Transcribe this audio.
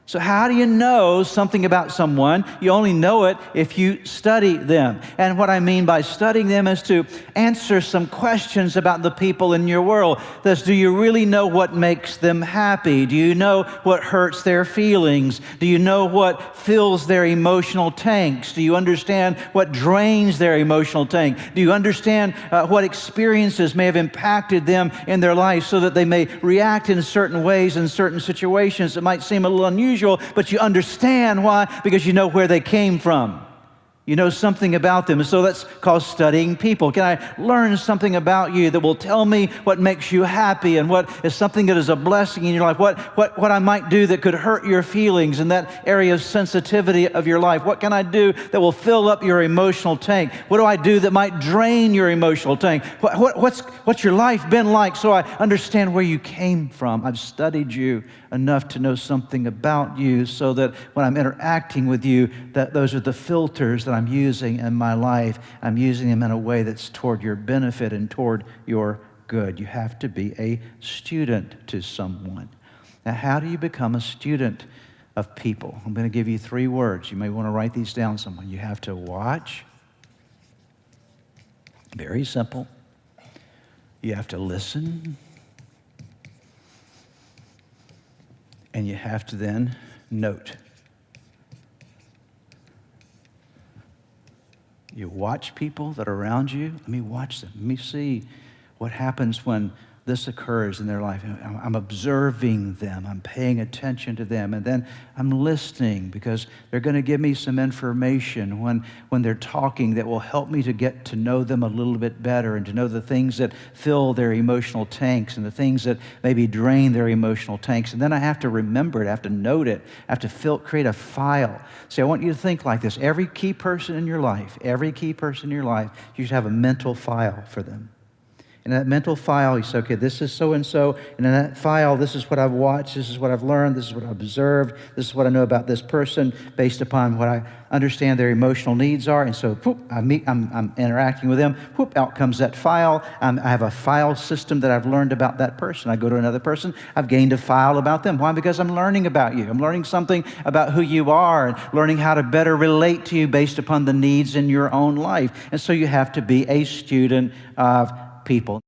So how do you know something about someone? You only know it if you study them. And what I mean by studying them is to answer some questions about the people in your world. Thus, do you really know what makes them happy? Do you know what hurts their feelings? Do you know what fills their emotional tanks? Do you understand what drains their emotional tank? Do you understand what experiences may have impacted them in their life so that they may react in certain ways in certain situations that might seem a little unusual? But you understand why, because you know where they came from. You know something about them. And so that's called studying people. Can I learn something about you that will tell me what makes you happy and what is something that is a blessing in your life? What I might do that could hurt your feelings in that area of sensitivity of your life? What can I do that will fill up your emotional tank? What do I do that might drain your emotional tank? What's your life been like so I understand where you came from? I've studied you enough to know something about you so that when I'm interacting with you, that those are the filters that I'm using in my life. I'm using them in a way that's toward your benefit and toward your good. You have to be a student to someone. Now, how do you become a student of people? I'm going to give you 3 words. You may want to write these down somewhere. You have to watch. Very simple. You have to listen. And you have to then note. You watch people that are around you. Let me watch them. Let me see what happens when this occurs in their life. I'm observing them. I'm paying attention to them. And then I'm listening because they're going to give me some information when they're talking that will help me to get to know them a little bit better and to know the things that fill their emotional tanks and the things that maybe drain their emotional tanks. And then I have to remember it. I have to note it. I have to create a file. See, I want you to think like this. Every key person in your life, you should have a mental file for them. In that mental file, you say, okay, this is so-and-so. And in that file, this is what I've watched. This is what I've learned. This is what I've observed. This is what I know about this person based upon what I understand their emotional needs are. And so, I'm interacting with them. Out comes that file. I have a file system that I've learned about that person. I go to another person. I've gained a file about them. Why? Because I'm learning about you. I'm learning something about who you are and learning how to better relate to you based upon the needs in your own life. And so you have to be a student of people.